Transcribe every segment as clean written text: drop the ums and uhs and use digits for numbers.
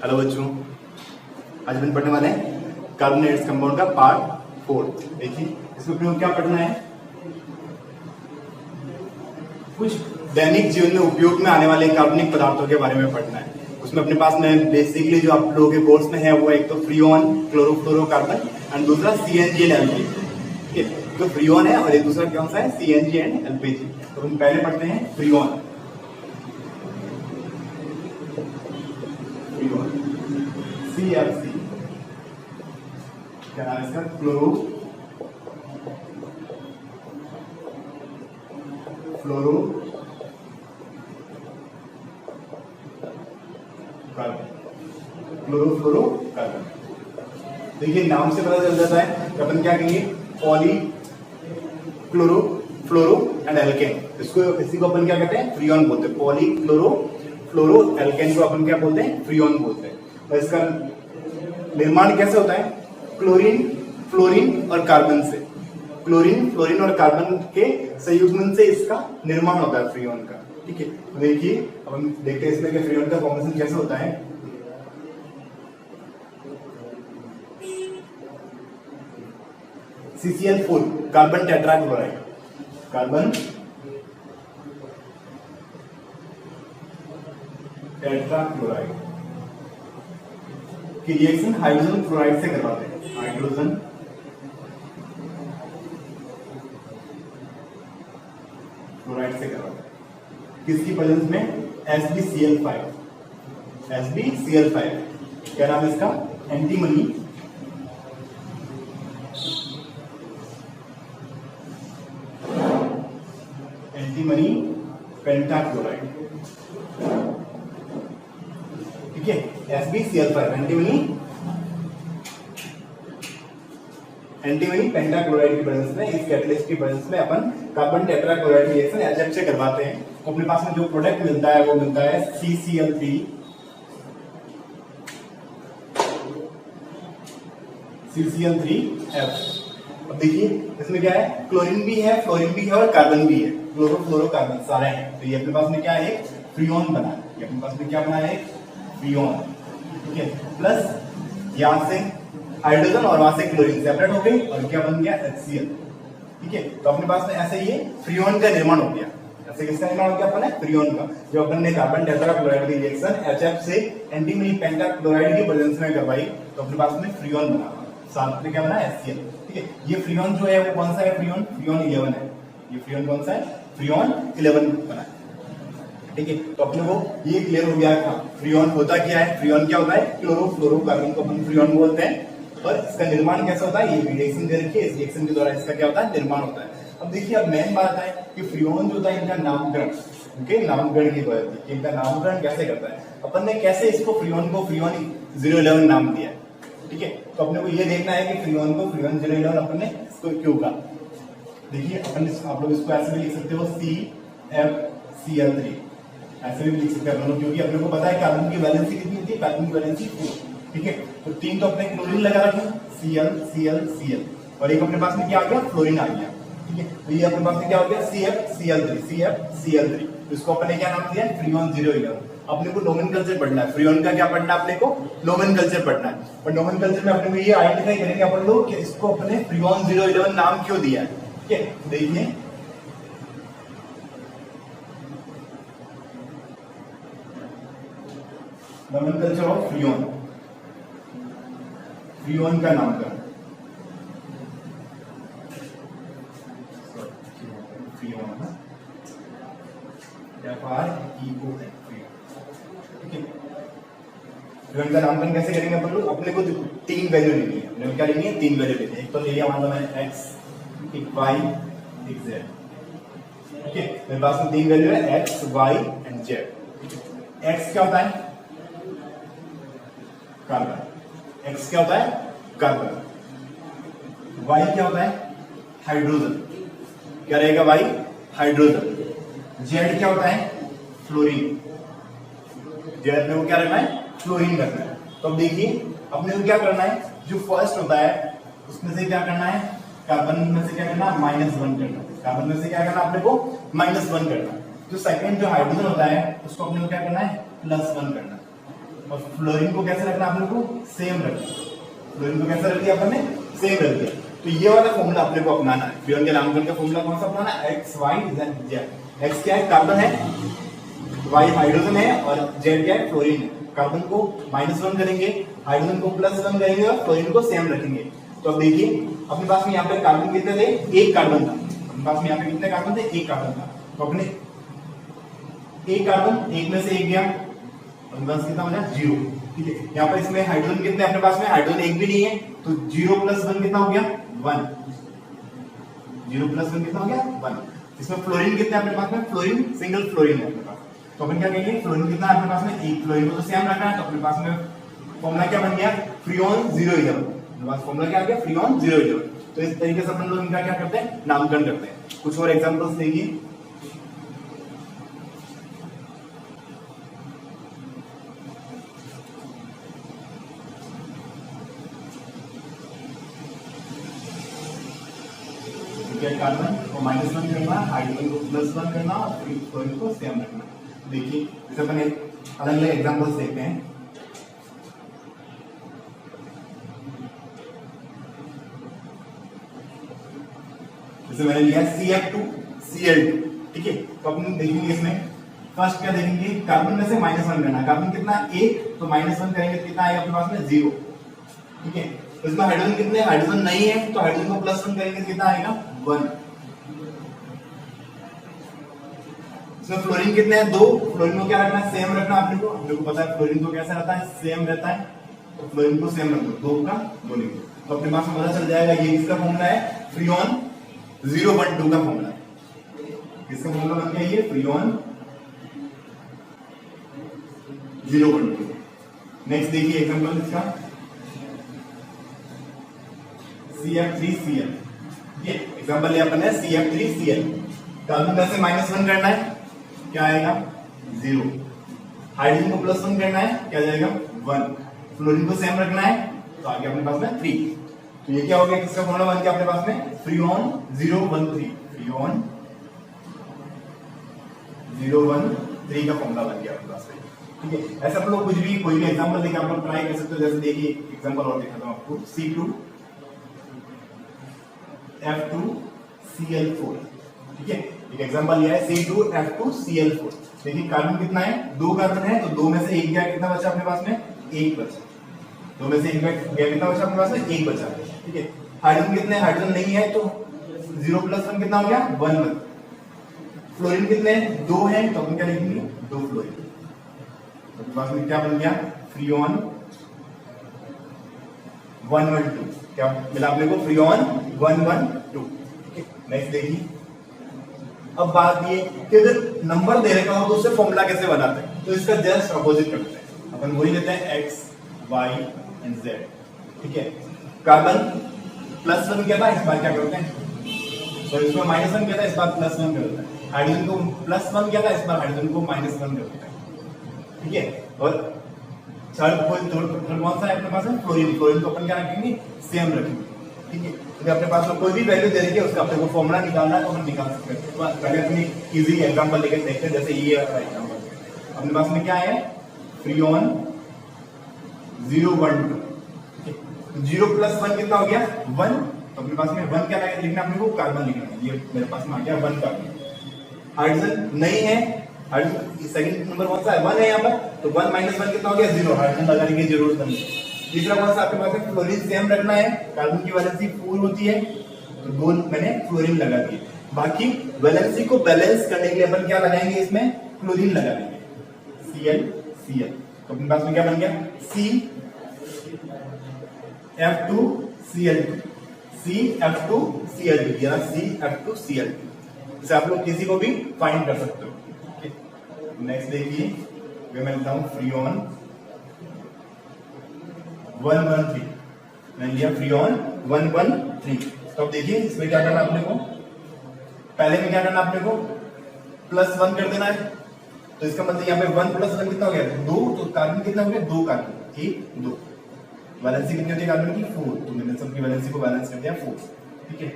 Hello बच्चों, आज अपन पढ़ने वाले हैं कार्बोनेट्स कंपाउंड का पार्ट 4। देखिए इसमें अपने को क्या पढ़ना है, कुछ दैनिक जीवन में उपयोग में आने वाले कार्बनिक पदार्थों के बारे में पढ़ना है। उसमें अपने पास में बेसिकली जो आप लोगों के कोर्स में है वो एक तो फ्रीऑन, क्लोरोफ्लोरोकार्बन एंड दूसरा CNG एंड LPG। ठीक है, तो फ्रीऑन है और एक दूसरा कौन सा है, CNG एंड LPG। तो हम पहले पढ़ते हैं फ्रीऑन। CFC क्या नाम है इसका, क्लोरोफ्लोरोकार्बन। देखिए नाम से पता चल जाता है कि अपन क्या कहेंगे, poly chloro fluoro and alkane. इसी को अपन क्या कहते हैं, फ्रीऑन बोलते हैं। पॉली क्लोरो फ्लोरो एल्केन को अपन क्या बोलते हैं, फ्रीऑन बोलते हैं। और इसका निर्माण कैसे होता है, क्लोरीन, फ्लोरीन और कार्बन से। क्लोरीन, फ्लोरीन और कार्बन के संयुग्मन से इसका निर्माण होता है फ्रीऑन का। ठीक है, तो देखिए अब हम देखते हैं इसमें कि फ्रीऑन का फॉर्मेशन कैसे होता है। CCl4 carbon tetrachloride, carbon tetrachloride की रिएक्शन हाइड्रोजन क्लोराइड से करवाते हैं। हाइड्रोजन क्लोराइड से करवाते हैं किसकी प्रेजेंस में, SbCl5। क्या नाम है इसका, एंटीमनी पेंटाक्लोराइड। ठीक है, SbCl5 एंटीमनी पेंटाक्लोराइड की प्रेजेंस में, इस कैटलिस्ट की प्रेजेंस में अपन कार्बन टेट्राक्लोराइड रिएक्शन HF से करवाते हैं। तो अपने पास में जो प्रोडक्ट मिलता है वो मिलता है CCl3F। अब देखिए इसमें क्या है, क्लोरीन भी है, फ्लोरीन भी है और कार्बन भी है, क्लोरोफ्लोरोकार्बन सारे हैं। तो ये अपने पास में क्या है, फ्रीऑन बना है। ये अपने पास में क्या बना है, फ्रीऑन। ठीक है, प्लस यहां से हाइड्रोजन और वहां से क्लोरीन सेपरेट हो गई और क्या बन गया, HCl। ठीक है, तो अपने पास में ऐसे ही फ्रीऑन का निर्माण हो गया। ऐसे किसका निर्माण हो गया, अपन है फ्रीऑन का, जो अपन ने कार्बन टेट्राक्लोराइड की रिएक्शन HF से एंटीमनी पेंटाक्लोराइड की प्रेजेंस में करवाई, तो अपने पास में फ्रीऑन बना, साथ में क्या बना, HCl। ठीक है, ये फ्रीऑन जो है वो कौन सा है, फ्रीऑन 11 है। ये फ्रीऑन कौन सा है, फ्रीऑन 11 बना है। ठीक है, तो अपने को ये क्लियर हो गया था फ्रीऑन होता क्या है। फ्रीऑन क्या होता है, क्लोरोफ्लोरोकार्बन को अपन फ्रीऑन बोलते हैं। और इसका निर्माण कैसे होता है, ये रिएक्शन दे रखी है, इस रिएक्शन के द्वारा इसका क्या होता है, निर्माण होता है। अब देखिए अब मेन बात है कि फ्रीऑन जो होता है इनका नामकरण, इनके नामकरण की बात है, इनका नामकरण कैसे करता है। अपन ने कैसे इसको फ्रीऑन को फ्रीऑन 011 नाम दिया है। ठीक है, तो अपने को ये देखना है कि फ्रीऑन को फ्रीऑन 011 अपन ने इसको क्यों कहा। देखिए अपन आप लोग इसको ऐसे भी लिख सकते हो, CFCl3 ऐसे भी लिख सकते हैं, क्योंकि अपने को पता है कार्बन की वैलेंसी कितनी होती है, कार्बन की वैलेंसी 4। ठीक है, तो 3 तो अपने क्लोरीन लगा रखे, Cl और एक अपने पास में क्या आ गया, फ्लोरीन आ गया। ठीक है, तो ये अपने पास में क्या हो गया, CFCl3। इसको अपने क्या नाम दिया, फ्रीऑन 011। अपने को नोमेनकल्चर पढ़ना है, फ्रीऑन का क्या पढ़ना है, अपने को नोमेनकल्चर पढ़ना है। और नोमेनकल्चर में अपने को ये आइडेंटिफाई करेंगे अपन लोग कि इसको अपने फ्रीऑन 011 नाम क्यों दिया है। ठीक है, देखिए नोमेनकल्चर ऑफ फ्रीऑन, फ्रीऑन का नामकरण। फ्रीऑन का नामकरण कैसे करेंगे अपन लोग, अपने को 3 वैल्यू लेनी है। अपने को क्या लेनी है, 3 वैल्यू लेनी है। एक तो ले लिया मान लो मैंने x, एक y, एक z। ठीक है, मेरे पास में 3 वैल्यू है, x, y and z। x क्या होता है, कार्बन। x क्या होता है, कार्बन। y क्या होता है, हाइड्रोजन। क्या रहेगा y, हाइड्रोजन। z क्या होता है, फ्लोरीन। z में वो क्या रखना है, फ्लोरीन रखना है। तो अब देखिए अपने को क्या करना है, जो फर्स्ट होता है उसमें से क्या करना है, कार्बन में से क्या करना, -1 करना। कार्बन में से क्या करना अपने को, -1 करना। जो सेकंड जो हाइड्रोजन होता है उसको अपने को क्या करना है, +1 करना। और फ्लोरीन को कैसे रखना आप लोग को सेम रखना, फ्लोरीन को कैसे रख दिया अपन ने सेम रख दिया। तो ये वाला फॉर्मूला अपने को अपनाना है। फ्रीऑन के नामकरण का फॉर्मूला कौन सा अपनाना है, एक्स वाई जेड। एक्स क्या है कार्बन है, वाई हाइड्रोजन है और जेड क्या है फ्लोरीन है। कार्बन को -1 करेंगे, हाइड्रोजन को +1 करेंगे और फ्लोरीन को सेम रखेंगे। तो अब देखिए अपने पास में यहाँ पे कार्बन कितने थे, एक कार्बन था अपने पास में, यहाँ पे कितने कार्बन थे, एक कार्बन था। तो अपने एक कार्बन, एक में से एक गया, अपने पास कितना बना 0। ठीक है, यहाँ पर इसमें हाइड्रोजन कितने अपने पास में, हाइड्रोजन एक भी नहीं है, तो 0 + 1 कितना हो गया 1। 0 + 1 कितना हो गया 1। इसमें फ्लोरीन कितने अपने पास में, फ्लोरीन सिंगल फ्लोरीन है अपने पास। तो अपन क्या कहेंगे, फ्लोरीन कितना अपने पास में, एक। फ्लोरीन को तो सेम रखना है, तो अपने पास में फॉर्मूला क्या बन गया, फ्रीऑन 011। अपने पास फॉर्मूला क्या आ गया, फ्रीऑन 011। तो इस तरीके से अपन लोग इनका क्या करते हैं, नामकरण करते हैं। कुछ और एग्जांपल्स देखिए। कार्बन को -1 करना, हाइड्रोजन को +1 करना और फ्लोरीन को सेम रखना। देखिए जैसे अपन अलग अलग एग्जांपल्स देखते हैं। जैसे मैंने लिया CF2Cl2। ठीक है, तो अपन देखेंगे इसमें फर्स्ट क्या देखेंगे, कार्बन में से -1 करना। कार्बन कितना 1, तो -1 करेंगे तो कितना आएगा अपने पास में 0। ठीक है, तो इसमें हाइड्रोजन कितने, हाइड्रोजन नहीं है, तो हाइड्रोजन को +1 करेंगे तो कितना आएगा 1। इसमें फ्लोरीन कितने हैं 2, फ्लोरीन को क्या रखना है, सेम रखना। अपने को पता है फ्लोरीन को कैसा रहता है, सेम रहता है, तो फ्लोरीन को सेम रखो, 2 का 2 लिखो। तो अपने पास में पता चल जाएगा ये किसका फॉर्मूला है, फ्रीऑन 012 का फॉर्मूला है। किसका फॉर्मूला बन गया ये, फ्रीऑन 012। नेक्स्ट देखिए एग्जांपल इसका CF3Cl। ये एग्जांपल लिया अपन ने CF3Cl। कार्बन में से -1 करना है, क्या आएगा 0। हाइड्रोजन को +1 करना है, क्या जाएगा 1। फ्लोरीन को सेम रखना है, तो आगे अपने पास में 3। तो ये क्या हो गया, किसका फॉर्मूला बन गया अपने पास में, फ्रीऑन 013। फ्रीऑन 013 का फॉर्मूला बन गया अपने पास में। ठीक है, ऐसा आप लोग कुछ भी कोई भी एग्जांपल देके आप लोग ट्राई कर सकते हो। जैसे देखिए एग्जांपल और दिखाता हूं आपको, C2F2Cl4। ठीक है, एक एग्जांपल लिया है C2F2Cl4। देखिए कार्बन कितना है, 2 कार्बन है, तो 2 में से 1 गया, कितना बचा अपने पास में 1 बचा। 2 में से 1 गया, कितना बचा अपने पास में 1 बचा। ठीक है, हाइड्रोजन कितने, हाइड्रोजन नहीं है, तो 0 + 1 कितना हो गया 1 बचा। फ्लोरीन कितने 2 है, तो अपन क्या लिखेंगे 2 फ्लोरीन। तो अपने पास में क्या बन गया, फ्रीऑन 112। क्या मिला अपने को, फ्रीऑन 112। नेक्स्ट देखिए, अब बात ये कि अगर नंबर दे रखा हो तो उससे फॉर्मूला कैसे बनाते हैं, तो इसका जस्ट अपोजिट करते हैं। अपन वही लेते हैं x, y एंड z। ठीक है, कार्बन +1 क्या था, इस बार क्या करते हैं, तो इसमें -1 क्या था, इस बार +1 करते हैं। हाइड्रोजन को +1 क्या था, इस बार हाइड्रोजन को -1 करते हैं। ठीक है, और थर्ड कौन सा है अपने पास में, फ्लोरीन। फ्लोरीन को अपन क्या रखेंगे, सेम रखेंगे। ठीक है, तो अपने पास में कोई भी वैल्यू दे रही है उसका अपने को फॉर्मूला निकालना है, तो हम निकाल सकते हैं। तो पहले अपनी इजी एग्जांपल लेके देखते हैं। जैसे ये एग्जांपल अपने पास में क्या है, फ्रीऑन 012। 0 + 1 कितना हो गया 1। तो अपने पास में 1 क्या लिखना, अपने को कार्बन लिखना है। ये मेरे पास में आ गया 1 कार्बन। हाइड्रोजन नहीं है, हाइड्रोजन सेकंड नंबर कौन सा है, 1 है यहाँ पर, तो 1 - 1 कितना हो गया 0। हाइड्रोजन लगाने की जरूरत नहीं। तीसरा कौन सा आपके पास है, फ्लोरीन सेम रखना है, कार्बन की वैलेंसी 4 होती है, तो 2 मैंने फ्लोरीन लगा दी। बाकी वैलेंसी को बैलेंस करने के लिए अपन क्या लगाएंगे, इसमें क्लोरीन लगा देंगे, Cl। तो अपने पास में क्या बन गया, CF2Cl2। CF2Cl2 या CF2Cl2 इसे आप लोग किसी को भी फाइंड कर सकते हो। नेक्स्ट देखिए, मैं लिखता हूं फ्रीऑन 113। मैंने लिया फ्रीऑन 113। तो अब देखिए इसमें क्या करना आपने को, पहले में क्या करना आपने को, +1 कर देना है। तो इसका मतलब यहाँ पे 1 + 1 कितना हो गया 2। तो कार्बन कितना हो गया 2 कार्बन, 1 2। वैलेंसी कितनी होती है कार्बन की 4। तो मैंने सबकी वैलेंसी को बैलेंस कर दिया 4। ठीक है,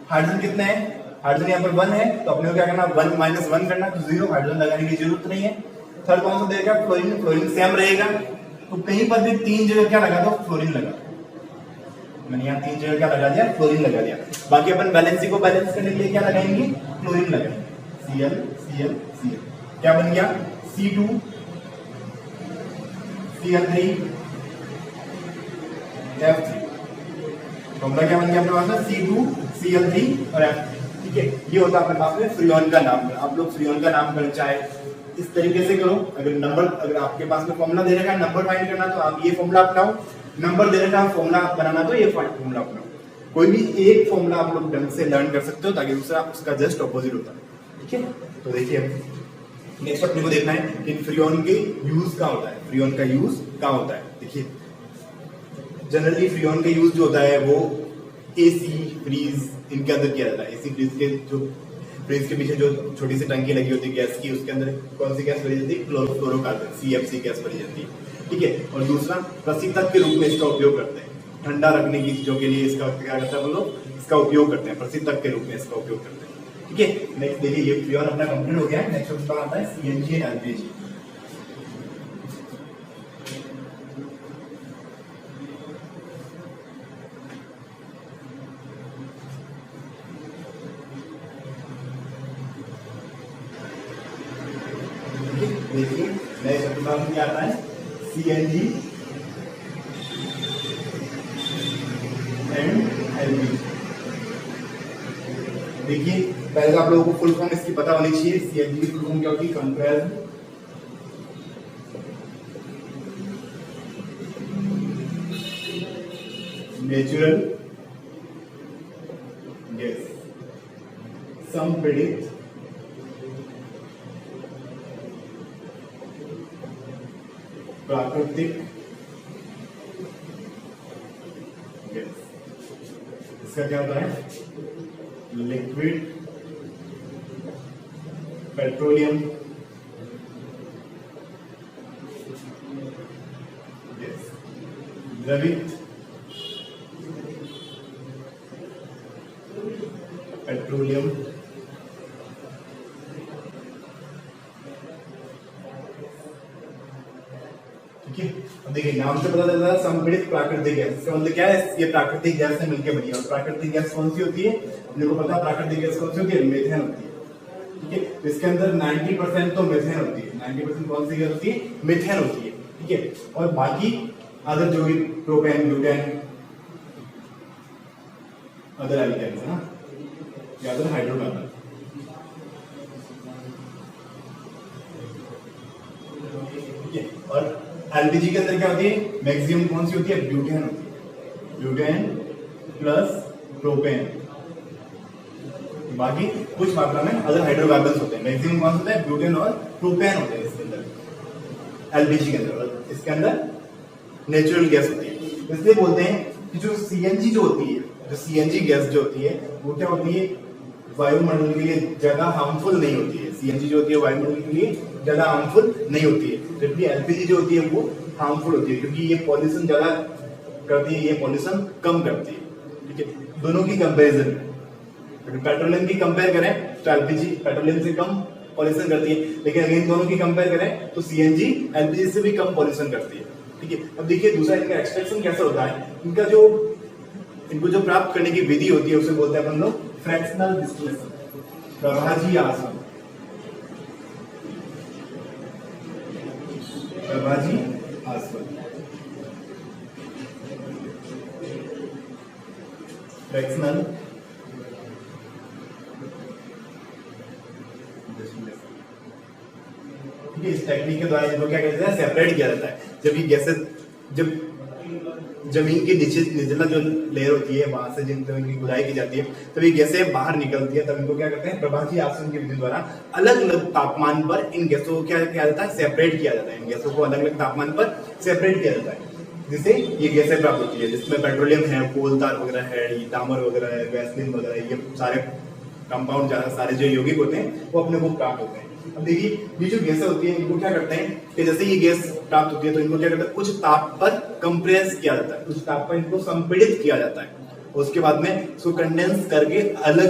हाइड्रोजन कितने हैं, हाइड्रोजन यहाँ पर 1 है, तो अपने को क्या करना 1 - 1 करना, तो 0। हाइड्रोजन लगाने की जरूरत नहीं है। थर्ड कौन सा देगा, फ्लोरीन। फ्लोरीन सेम रहेगा, तो कहीं पर भी 3 जगह क्या लगा दो, फ्लोरीन लगा। मैंने यहाँ 3 जगह क्या लगा दिया, फ्लोरीन लगा दिया। बाकी अपन वैलेंसी को बैलेंस करने के लिए क्या लगाएंगे, क्लोरीन लगाएंगे। Cl Cl Cl क्या बन गया, C2 Cl3 F3। फॉर्मूला क्या बन गया अपने पास में, C2 Cl3 और F3। ठीक है, ये होता है अपने पास में फ्रीऑन का नाम। आप लोग फ्रीऑन का नाम करना चाहे इस तरीके से करो। अगर आपके पास में फॉर्मूला दे रखा है नंबर फाइंड करना तो आप ये फॉर्मूला अपनाओ, नंबर दे रखा है फॉर्मूला बनाना तो ये फॉर्मूला अपनाओ। कोई भी एक फॉर्मूला आप लोग ढंग से लर्न कर सकते हो ताकि दूसरा उसका जस्ट ऑपोजिट होता है। ठीक है, तो देखिए नेक्स्ट अपने को देखना है कि फ्रीऑन के यूज क्या होता है, फ्रीऑन का यूज क्या होता है। देखिए जनरली फ्रीऑन का यूज जो होता है वो एसी फ्रीज इनके अंदर किया जाता है। एसी फ्रीज के पीछे जो छोटी सी टंकी लगी होती है गैस की, उसके अंदर कौन सी गैस भरी जाती है, क्लोरोफ्लोरोकार्बन CFC गैस भरी जाती है। ठीक है, और दूसरा प्रशीतक के रूप में इसका उपयोग करते हैं, ठंडा रखने की चीजों के लिए इसका क्या करता है हम लोग, इसका उपयोग करते हैं, प्रशीतक के रूप में इसका उपयोग करते हैं। ठीक है, नेक्स्ट देखिए ये फ्रीऑन अपना कंप्लीट हो गया है। नेक्स्ट अपना आता है CNG एंड LPG। देखिए नए शब्द में क्या आता है, CNG एंड LPG। देखिए पहले आप लोगों को फुल फॉर्म इसकी पता होनी चाहिए। CNG की फुल फॉर्म क्या होती है, कंप्रेस्ड नेचुरल गैस, संपीड़ित प्राकृतिक गैस। इसका क्या होता है, लिक्विड पेट्रोलियम गैस, द्रवित पेट्रोलियम ठीक है। अब देखिए नाम से पता चलता है संपीड़ित प्राकृतिक गैस। इसका मतलब क्या है, ये प्राकृतिक गैस से मिलकर बनी है। और प्राकृतिक गैस कौन सी होती है, अपने को पता है प्राकृतिक गैस कौन सी होती है, मीथेन होती है। ठीक है, तो इसके अंदर 90% तो मीथेन होती है। 90% कौन सी गैस होती है, मीथेन होती है। ठीक है, और बाकी अदर जो भी प्रोपेन ब्यूटेन अदर एल्केन्स है ना, या अदर हाइड्रोकार्बन। ठीक है, और एलपीजी के अंदर क्या होती है, मैक्सिमम कौन सी होती है, ब्यूटेन होती है। ब्यूटेन प्लस प्रोपेन, बाकी कुछ मात्रा में अदर हाइड्रोकार्बन होते हैं। मैक्सिमम कौन होता है, ब्यूटेन और प्रोपेन होते हैं इसके अंदर, एलपीजी के अंदर। और इसके अंदर नेचुरल गैस होती है। इसलिए बोलते हैं कि जो सीएनजी जो होती है, जो सीएनजी गैस जो होती है वो क्या होती है, वायुमंडल के लिए ज्यादा हार्मफुल नहीं होती है। सीएनजी जो होती है वायुमंडल के लिए ज्यादा हार्मफुल नहीं होती है, जबकि एलपीजी जो होती है वो हार्मफुल होती है, क्योंकि ये पॉल्यूशन ज्यादा करती है, ये पॉल्यूशन कम करती है। ठीक है, दोनों की कंपैरिजन में अगर पेट्रोलियम की कंपेयर करें तो एलपीजी पेट्रोलियम से कम पॉल्यूशन करती है, लेकिन अगर इन दोनों की कंपेयर करें तो सीएनजी एलपीजी से भी कम पॉल्यूशन करती है। ठीक है, अब देखिए दूसरा इनका एक्सट्रैक्शन कैसा होता है, इनको जो प्राप्त करने की विधि होती है उसे बोलते हैं अपन लोग फ्रैक्शनल डिस्टिलेशन, प्रभाजी आसवन। प्रभाजी आसवन फ्रैक्शनल ठीक है, इस टेक्निक के द्वारा इनको क्या कहते हैं, सेपरेट किया जाता है। जब ये गैसेस जब जमीन के नीचे निचला जो लेयर होती है वहां से जिन जमीन की खुदाई की जाती है तब ये गैसें बाहर निकलती है, तब इनको क्या करते हैं, प्रभाजी आसवन की विधि द्वारा अलग अलग तापमान पर इन गैसों को क्या किया जाता है, सेपरेट किया जाता है। इन गैसों को अलग अलग तापमान पर सेपरेट किया जाता है, जिससे ये गैसें प्राप्त होती है, जिसमें पेट्रोलियम है, कोल तार वगैरह है, ये तांबर वगैरह है, वैसलीन वगैरह है, ये सारे कंपाउंड सारे जो यौगिक होते हैं वो अपने को प्राप्त होते हैं। अब देखिए ये जो गैसें होती है इनको क्या करते हैं कि जैसे ये गैस प्राप्त होती है तो इनको क्या करते हैं, कुछ ताप पर कंप्रेस किया जाता है, कुछ ताप पर इनको संपीड़ित किया जाता है, उसके बाद में इसको कंडेंस करके अलग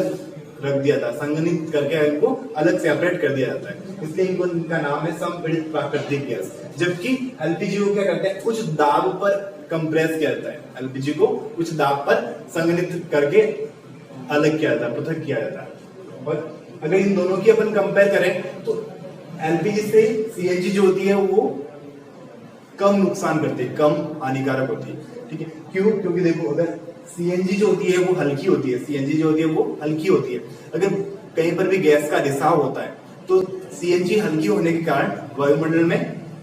रख दिया था, संघनित करके इनको अलग सेपरेट कर दिया जाता है, इसलिए इनका नाम है समपीड़ित प्राकृतिक गैस। जबकि एलपीजी को क्या करते हैं, उच्च दाब पर कंप्रेस किया जाता है, एलपीजी को उच्च दाब पर संघनित करके अलग किया जाता है, पृथक किया जाता है। और अगर इन दोनों की अपन कंपेयर करें तो एलपीजी से सीएनजी जो होती है वो कम नुकसान करती है, कम हानिकारक होती है, ठीक है। क्यों? क्योंकि देखो अगर सीएनजी जो होती है वो हल्की होती है, सीएनजी जो होती है वो हल्की होती है। अगर कहीं पर भी गैस का रिसाव होता है तो सीएनजी हल्की होने के कारण वायुमंडल में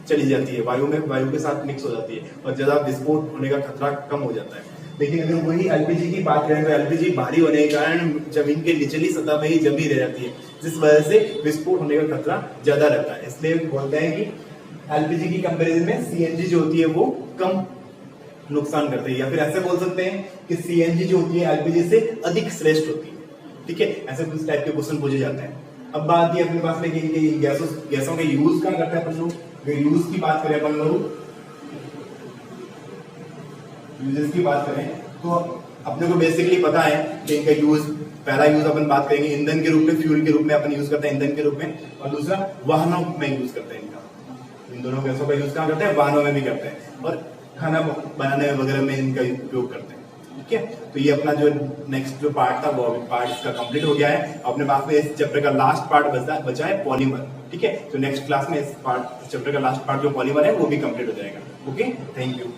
चली जाती है, वायु के साथ मिक्स हो जाती है और ज्यादा विस्फोट होने का खतरा कम हो जाता है। लेकिन अगर वही एलपीजी की बात करें तो एलपीजी भारी होने के कारण जमीन के निचली सतह में ही जमी रह जाती है, जिस वजह से विस्फोट होने का खतरा ज्यादा रहता है। इसलिए बोलते हैं कि एलपीजी की कंपैरिजन में सीएनजी जो होती है वो कम नुकसान करती है, या फिर ऐसे बोल सकते हैं कि सीएनजी जो होती है एलपीजी से अधिक श्रेष्ठ होती है, ठीक है। ऐसे कुछ टाइप के क्वेश्चन पूछे जाते हैं। अब बात ये अपने पास में कि गैसों के यूज क्या करते हैं अपन लोग। अगर यूज की बात करें अपन लोग, यूजेस की बात करें तो अपने को बेसिकली पता है कि इनका यूज, पहला यूज अपन बात करेंगे ईंधन के रूप में, फ्यूल के रूप में अपन यूज करते हैं ईंधन के रूप में, और दूसरा वाहनों में यूज करते हैं इनका। इन दोनों गैसों का यूज कहाँ करते हैं, वाहनों में भी करते हैं, और खाना बनाने वगैरह में इनका उपयोग करते हैं, ठीक है। तो ये अपना जो नेक्स्ट जो पार्ट था वो पार्ट इसका कंप्लीट हो गया है। अपने पास में इस चैप्टर का लास्ट पार्ट बचा है पॉलीमर, ठीक है। तो नेक्स्ट क्लास में इस चैप्टर का लास्ट पार्ट जो पॉलीमर है वो भी कंप्लीट हो जाएगा। Okay, thank you.